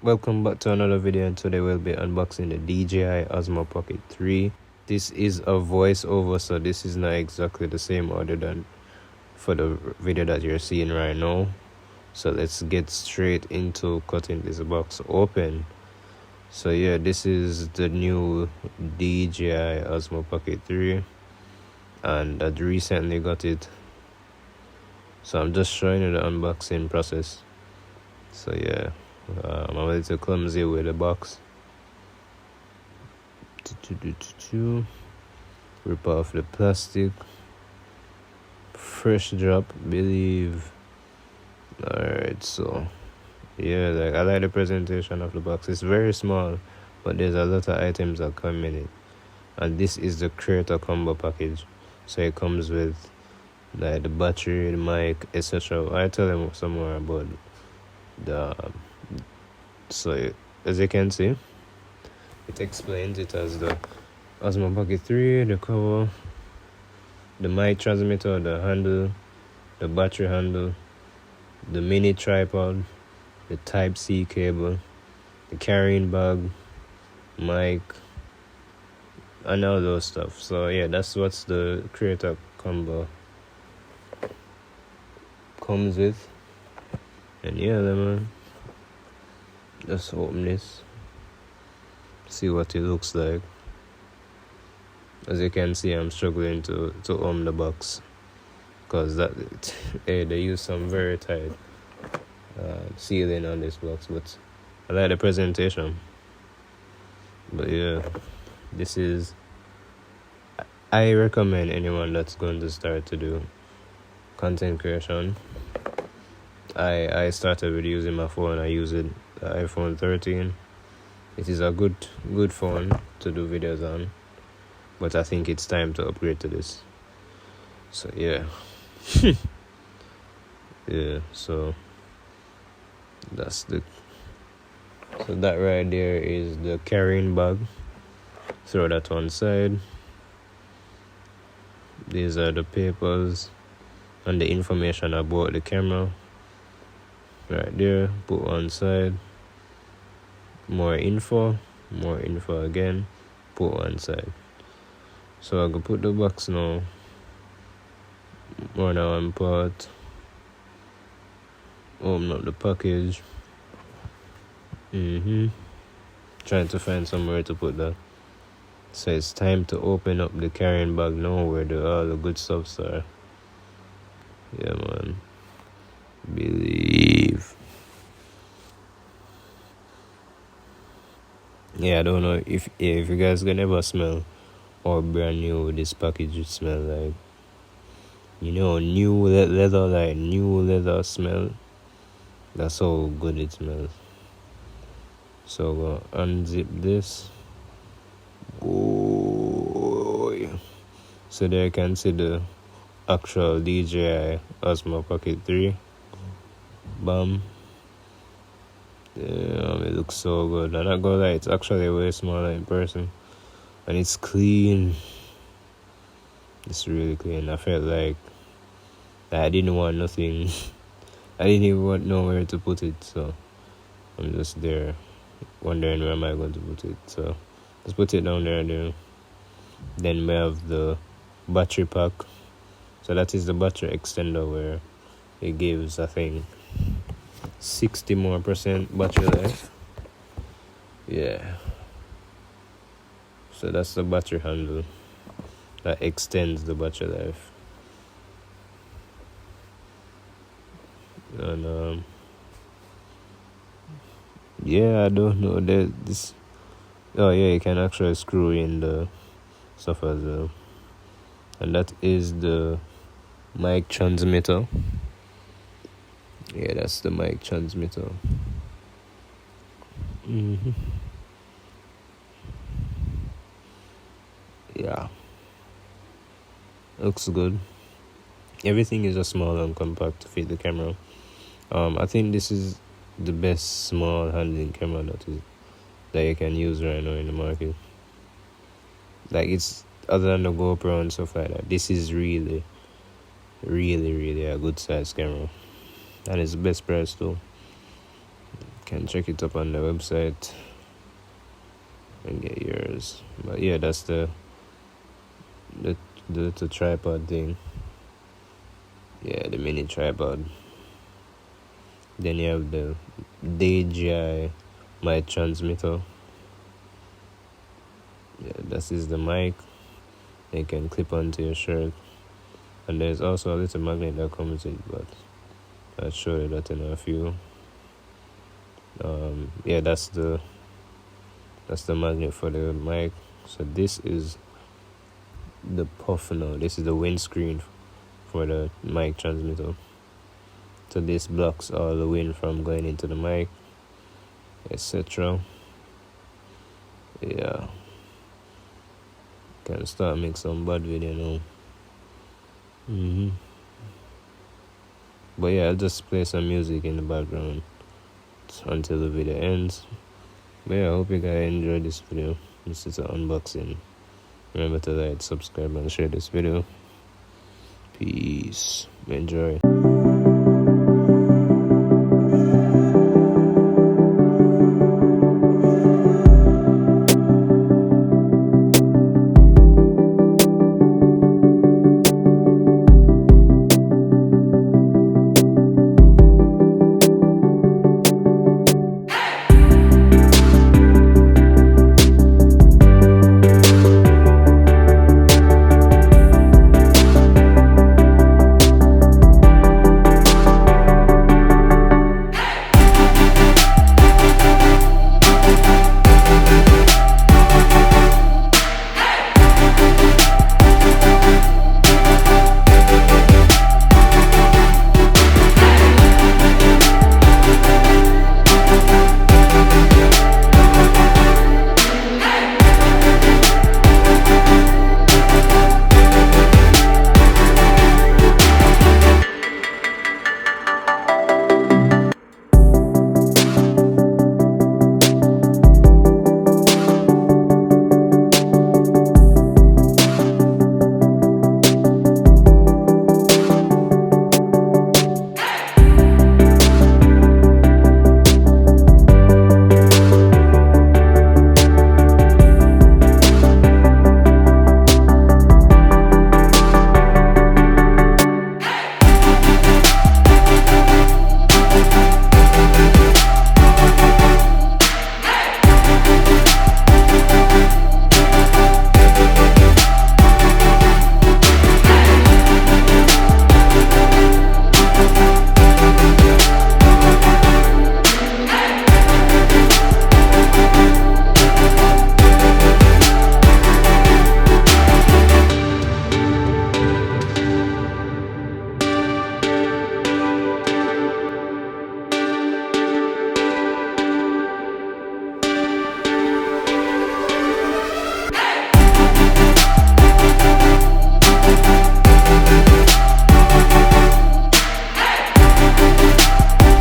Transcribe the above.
Welcome back to another video, and today we'll be unboxing the DJI Osmo Pocket 3. This is a voiceover, so this is not exactly the same audio than for the video that you're seeing right now. So let's get straight into cutting this box open. So yeah, this is the new DJI Osmo Pocket 3, and I recently got it. So I'm just showing you the unboxing process. So yeah. I'm a little clumsy with the box. Rip off the plastic. Fresh drop, believe. Alright, so yeah, I like the presentation of the box. It's very small, but there's a lot of items that come in it. And this is the creator combo package. So it comes with the battery, the mic, etc. I tell them some more about the so as you can see, it explains it as the Osmo Pocket 3, the cover, the mic transmitter, the handle, the battery handle, the mini tripod, the Type-C cable, the carrying bag, mic, and all those stuff. So yeah, that's what's the creator combo comes with. And yeah, man, just open this, see what it looks like. As you can see, I'm struggling to open the box because hey, they use some very tight sealing on this box, but I like the presentation. But yeah, this is, I recommend anyone that's going to start to do content creation. I started with using my phone. I use it, the iPhone 13. It is a good phone to do videos on, but I think it's time to upgrade to this. So yeah. Yeah, so that right there is the carrying bag. Throw that one side. These are the papers and the information about the camera. Right there, put one side. More info again, put one side. So I can put the box now. More than one part. Open up the package. Trying to find somewhere to put that. So it's time to open up the carrying bag now, where all the good stuffs are. Yeah, man. Believe. Yeah, I don't know if you guys can ever smell how brand new this package would smell like. You know, new leather, like new leather smell. That's how good it smells. So go unzip this. Oh, so there you can see the actual DJI Osmo Pocket 3. Bam. Damn, it looks so good. I'm not gonna lie, it's actually way smaller in person, and it's clean. It's really clean. I felt like I didn't want nothing. I didn't even want nowhere to put it, so I'm just there wondering where am I going to put it. So let's put it down there. Then we have the battery pack. So that is the battery extender, where it gives, I think, 60% more battery life. Yeah. So that's the battery handle that extends the battery life. And yeah, I don't know this. Oh yeah, you can actually screw in the stuff as well. And that is the mic transmitter. Yeah, that's the mic transmitter. Yeah, looks good. Everything is just small and compact to fit the camera. I think this is the best small handling camera that you can use right now in the market. Like, it's other than the GoPro and stuff like that, this is really a good size camera, and it's the best price too. Can check it up on the website and get yours. But yeah, that's the tripod thing. Yeah, the mini tripod. Then you have the DJI mic transmitter. Yeah, this is the mic. You can clip onto your shirt. And there's also a little magnet that comes with it, but I'll show you that in a few. Yeah, that's the magnet for the mic. So this is the puff now. This is the windscreen for the mic transmitter. So this blocks all the wind from going into the mic, etc. Yeah. Can start make some bad video now. But yeah, I'll just play some music in the background until the video ends. But yeah, I hope you guys enjoyed this video. This is an unboxing. Remember to like, subscribe, and share this video. Peace. Enjoy.